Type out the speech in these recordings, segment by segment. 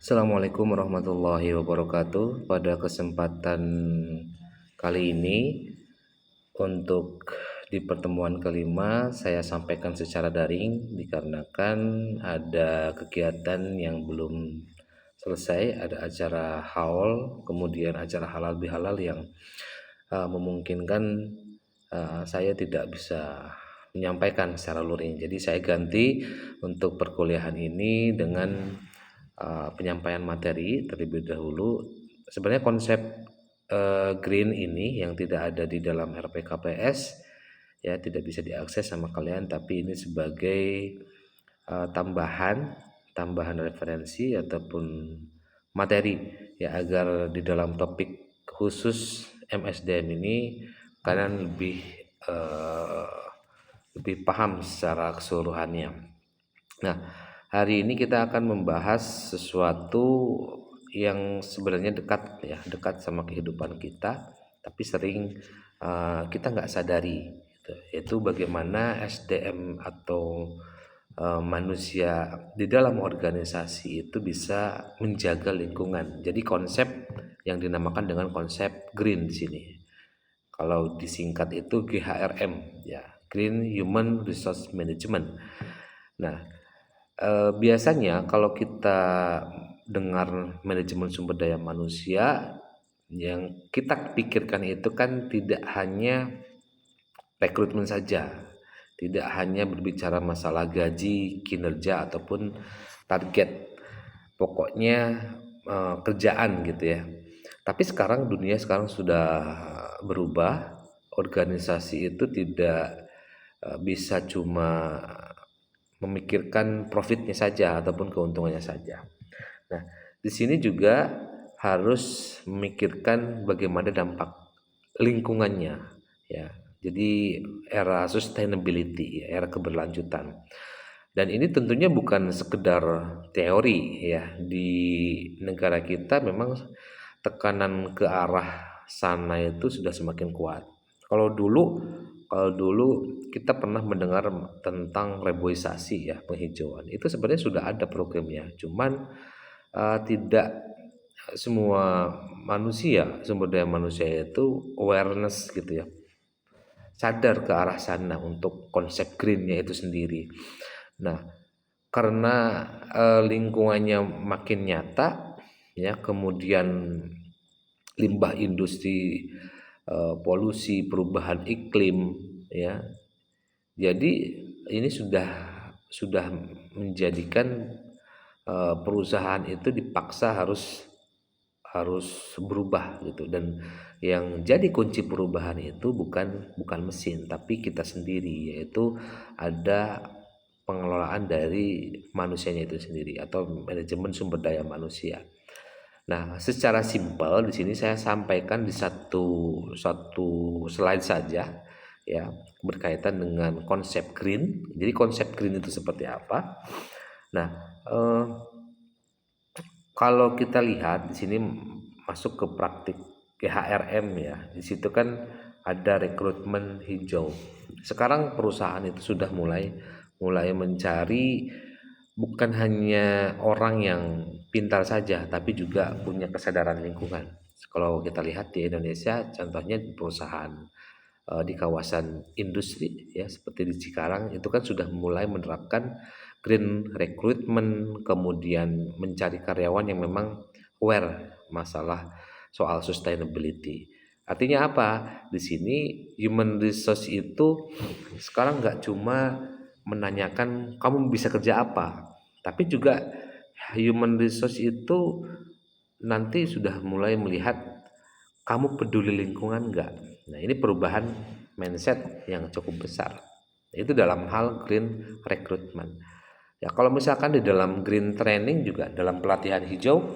Assalamualaikum warahmatullahi wabarakatuh. Pada kesempatan kali ini, untuk di pertemuan kelima, saya sampaikan secara daring dikarenakan ada kegiatan yang belum selesai, ada acara haul, kemudian acara halal bihalal yang memungkinkan saya tidak bisa menyampaikan secara luring. Jadi saya ganti untuk perkuliahan ini dengan penyampaian materi terlebih dahulu. Sebenarnya konsep green ini yang tidak ada di dalam RPKPS ya tidak bisa diakses sama kalian, tapi ini sebagai tambahan referensi ataupun materi ya agar di dalam topik khusus MSDM ini kalian lebih paham secara keseluruhannya. Nah, hari ini kita akan membahas sesuatu yang sebenarnya dekat sama kehidupan kita, tapi sering kita nggak sadari, gitu. Yaitu bagaimana SDM atau manusia di dalam organisasi itu bisa menjaga lingkungan. Jadi konsep yang dinamakan dengan konsep green di sini. Kalau disingkat itu GHRM ya, Green Human Resource Management. Nah, biasanya kalau kita dengar manajemen sumber daya manusia, yang kita pikirkan itu kan tidak hanya rekrutmen saja, tidak hanya berbicara masalah gaji, kinerja ataupun target, pokoknya kerjaan gitu ya. Tapi dunia sekarang sudah berubah, organisasi itu tidak bisa cuma memikirkan profitnya saja ataupun keuntungannya saja. Nah, di sini juga harus memikirkan bagaimana dampak lingkungannya ya. Jadi era sustainability, era keberlanjutan. Dan ini tentunya bukan sekedar teori ya. Di negara kita memang tekanan ke arah sana itu sudah semakin kuat. Kalau dulu kalau dulu kita pernah mendengar tentang reboisasi ya, penghijauan. Itu sebenarnya sudah ada programnya, cuman tidak semua sumber daya manusia itu awareness gitu ya, sadar ke arah sana untuk konsep greennya itu sendiri. Nah, karena lingkungannya makin nyata ya, kemudian limbah industri, polusi, perubahan iklim ya. Jadi ini sudah menjadikan perusahaan itu dipaksa harus harus berubah gitu, dan yang jadi kunci perubahan itu bukan mesin tapi kita sendiri, yaitu ada pengelolaan dari manusianya itu sendiri atau manajemen sumber daya manusia. Nah, secara simpel di sini saya sampaikan di satu satu slide saja ya, berkaitan dengan konsep green. Jadi konsep green itu seperti apa? Nah, eh, kalau kita lihat di sini masuk ke praktik GHRM ya. Di situ kan ada rekrutmen hijau. Sekarang perusahaan itu sudah mulai mencari bukan hanya orang yang pintar saja, tapi juga punya kesadaran lingkungan. Kalau kita lihat di Indonesia, contohnya di perusahaan di kawasan industri ya seperti di Cikarang itu kan sudah mulai menerapkan green recruitment, kemudian mencari karyawan yang memang aware masalah soal sustainability. Artinya apa? Di sini human resource itu sekarang nggak cuma menanyakan kamu bisa kerja apa, tapi juga human resource itu nanti sudah mulai melihat kamu peduli lingkungan nggak. Nah, ini perubahan mindset yang cukup besar. Itu dalam hal green recruitment. Ya, kalau misalkan di dalam green training juga dalam pelatihan hijau,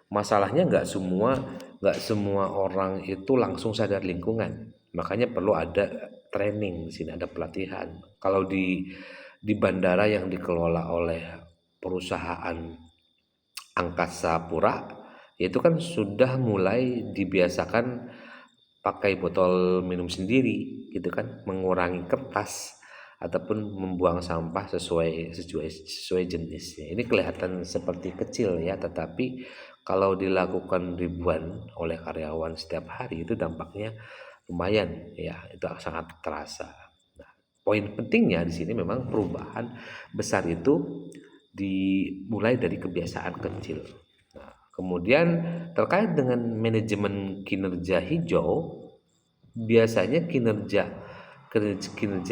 masalahnya nggak semua orang itu langsung sadar lingkungan. Makanya perlu ada training di sini, ada pelatihan. Kalau di bandara yang dikelola oleh perusahaan angkasa pura, itu kan sudah mulai dibiasakan pakai botol minum sendiri gitu kan, mengurangi kertas ataupun membuang sampah sesuai jenisnya. Ini kelihatan seperti kecil ya, tetapi kalau dilakukan ribuan oleh karyawan setiap hari itu dampaknya lumayan ya, itu sangat terasa. Nah, poin pentingnya di sini memang perubahan besar itu dimulai dari kebiasaan kecil. Nah, kemudian terkait dengan manajemen kinerja hijau, biasanya kinerja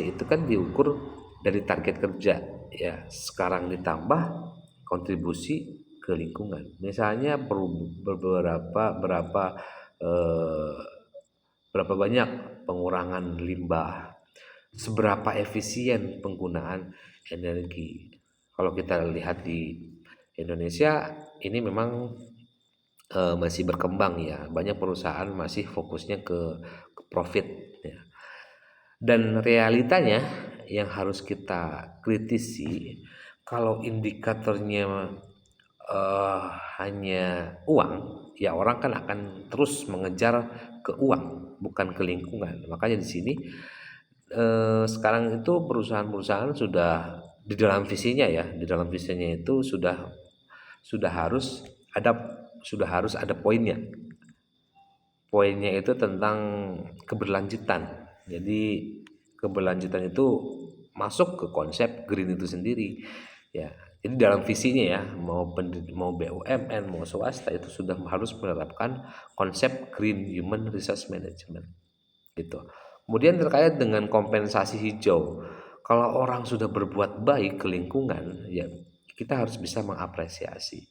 itu kan diukur dari target kerja ya, sekarang ditambah kontribusi ke lingkungan. Misalnya eh, berapa banyak pengurangan limbah, seberapa efisien penggunaan energi. Kalau kita lihat di Indonesia ini memang masih berkembang ya, banyak perusahaan masih fokusnya ke profit ya. Dan realitanya yang harus kita kritisi, kalau indikatornya hanya uang, ya orang kan akan terus mengejar ke uang, bukan ke lingkungan. Makanya di sini sekarang itu perusahaan-perusahaan sudah di dalam visinya ya, di dalam visinya itu sudah harus ada sudah harus ada poinnya. Poinnya itu tentang keberlanjutan. Jadi keberlanjutan itu masuk ke konsep green itu sendiri ya. Jadi dalam visinya ya, mau BUMN mau swasta itu sudah harus menerapkan konsep green human resource management gitu. Kemudian terkait dengan kompensasi hijau, kalau orang sudah berbuat baik ke lingkungan ya, kita harus bisa mengapresiasi.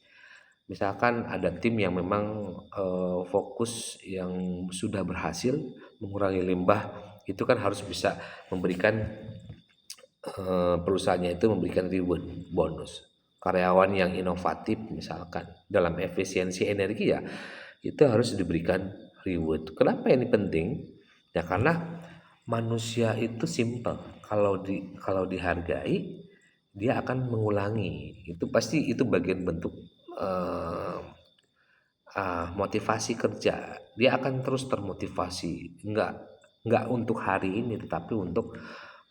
Misalkan ada tim yang memang fokus yang sudah berhasil mengurangi limbah, itu kan harus bisa memberikan perusahaannya itu memberikan reward bonus. Karyawan yang inovatif misalkan dalam efisiensi energi ya, itu harus diberikan reward. Kenapa ini penting? Ya karena manusia itu simple. Kalau dihargai, dia akan mengulangi. Itu pasti itu bagian bentuk eh, motivasi kerja. Dia akan terus termotivasi. Enggak untuk hari ini, tetapi untuk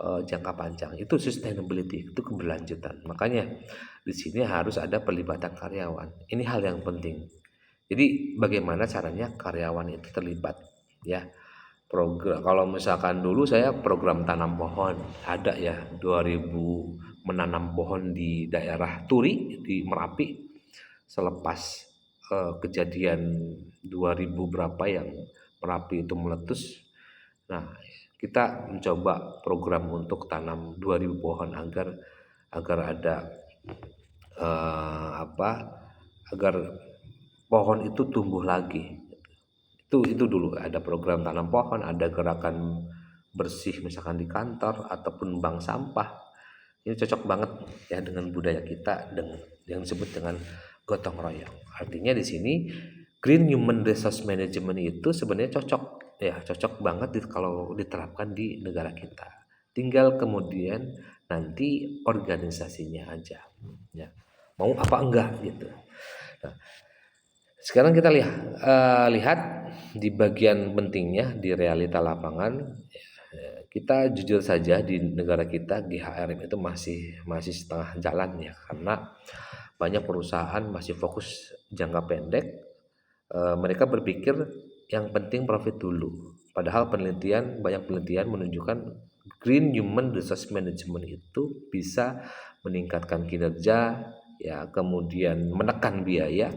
jangka panjang. Itu sustainability, itu keberlanjutan. Makanya di sini harus ada pelibatan karyawan. Ini hal yang penting. Jadi bagaimana caranya karyawan itu terlibat ya. Program kalau misalkan dulu saya program tanam pohon ada ya, 2000 menanam pohon di daerah Turi di Merapi selepas kejadian 2000 berapa yang Merapi itu meletus. Nah, kita mencoba program untuk tanam 2000 pohon agar ada apa? Agar pohon itu tumbuh lagi. Itu dulu ada program tanam pohon, ada gerakan bersih misalkan di kantor ataupun bank sampah. Ini cocok banget ya dengan budaya kita, dengan yang disebut dengan gotong royong. Artinya di sini green human resource management itu sebenarnya cocok banget kalau diterapkan di negara kita. Tinggal kemudian nanti organisasinya aja ya, mau apa enggak gitu. Nah, sekarang kita lihat di bagian pentingnya di realita lapangan. Kita jujur saja di negara kita GHRM itu masih setengah jalan ya, karena banyak perusahaan masih fokus jangka pendek. Mereka berpikir yang penting profit dulu. Padahal banyak penelitian menunjukkan green human resource management itu bisa meningkatkan kinerja ya, kemudian menekan biaya,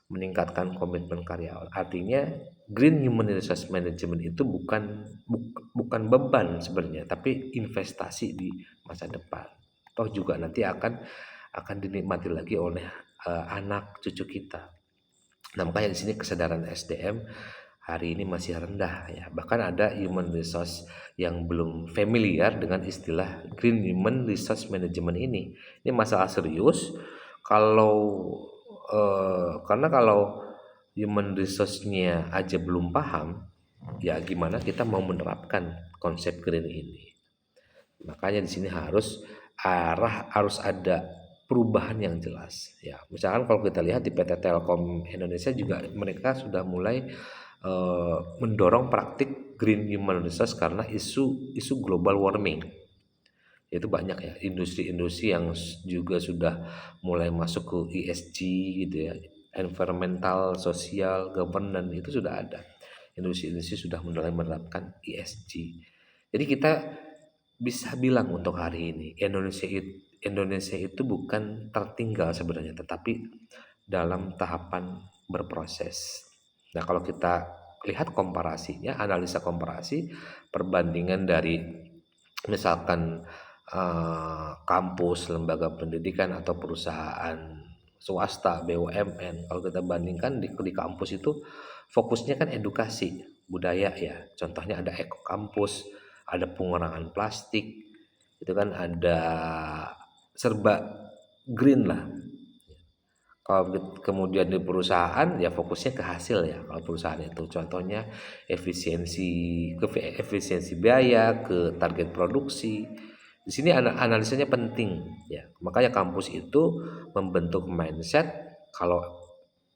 meningkatkan komitmen karyawan. Artinya green human resource management itu bukan beban sebenarnya, tapi investasi di masa depan. Toh juga nanti akan dinikmati lagi oleh anak cucu kita. Nah, makanya di sini kesadaran SDM hari ini masih rendah ya. Bahkan ada human resource yang belum familiar dengan istilah green human resource management ini. Ini masalah serius. Karena kalau human resource-nya aja belum paham, ya gimana kita mau menerapkan konsep green ini. Makanya di sini harus ada perubahan yang jelas ya. Misalkan kalau kita lihat di PT Telkom Indonesia juga mereka sudah mulai mendorong praktik green human resource karena isu global warming. Itu banyak ya industri-industri yang juga sudah mulai masuk ke ESG gitu ya, environmental, social, governance itu sudah ada. Industri-industri sudah mulai menerapkan ESG. Jadi kita bisa bilang untuk hari ini Indonesia itu bukan tertinggal sebenarnya, tetapi dalam tahapan berproses. Nah, kalau kita lihat komparasinya, analisa komparasi, perbandingan dari misalkan kampus, lembaga pendidikan atau perusahaan swasta, BUMN, kalau kita bandingkan di kampus itu fokusnya kan edukasi budaya ya. Contohnya ada eko kampus, ada pengurangan plastik, itu kan ada serba green lah. Kalau kemudian di perusahaan ya fokusnya ke hasil ya. Kalau perusahaan itu contohnya efisiensi biaya, ke target produksi. Di sini analisanya penting ya. Makanya kampus itu membentuk mindset kalau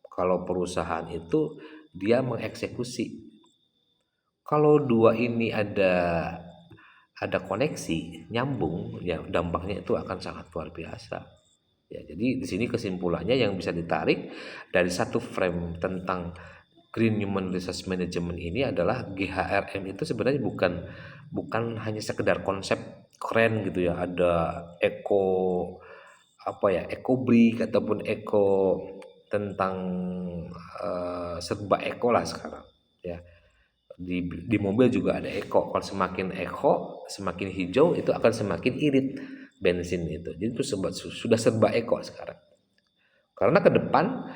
kalau perusahaan itu dia mengeksekusi. Kalau dua ini ada koneksi, nyambung, ya dampaknya itu akan sangat luar biasa. Ya, jadi di sini kesimpulannya yang bisa ditarik dari satu frame tentang Green Human Resource Management ini adalah GHRM itu sebenarnya bukan hanya sekedar konsep keren gitu ya, ada eco apa ya, eco brick ataupun eco tentang serba eco lah sekarang ya. Di mobil juga ada eco. Kalau semakin eco, semakin hijau itu akan semakin irit bensin itu. Jadi itu sudah serba eco sekarang. Karena ke depan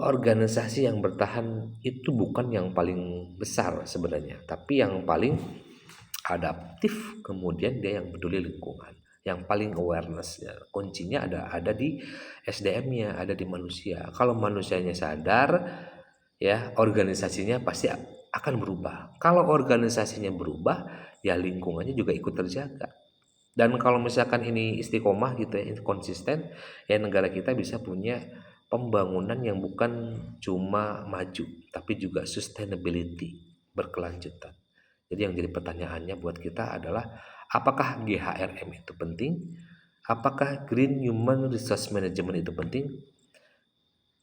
organisasi yang bertahan itu bukan yang paling besar sebenarnya, tapi yang paling adaptif, kemudian dia yang peduli lingkungan, yang paling awareness ya. Kuncinya ada di SDM-nya, ada di manusia. Kalau manusianya sadar ya, organisasinya pasti akan berubah. Kalau organisasinya berubah, ya lingkungannya juga ikut terjaga. Dan kalau misalkan ini istiqomah gitu ya, konsisten, ya negara kita bisa punya pembangunan yang bukan cuma maju, tapi juga sustainability, berkelanjutan. Jadi yang jadi pertanyaannya buat kita adalah apakah GHRM itu penting? Apakah Green Human Resource Management itu penting?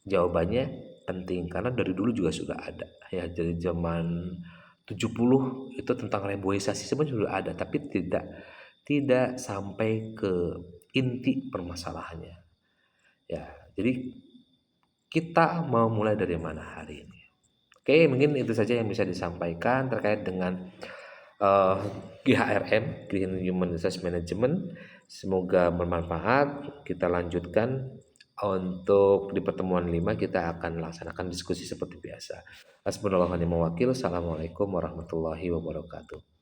Jawabannya penting karena dari dulu juga sudah ada ya, dari zaman 70 itu tentang reboisasi sebenarnya sudah ada, tapi tidak sampai ke inti permasalahannya ya. Jadi kita mau mulai dari mana hari ini? Oke, mungkin itu saja yang bisa disampaikan terkait dengan uh, GHRM, Green Human Resource Management. Semoga bermanfaat. Kita lanjutkan untuk di pertemuan 5 kita akan laksanakan diskusi seperti biasa. Hasbunallahu wa ni'mal wakil. Assalamualaikum warahmatullahi wabarakatuh.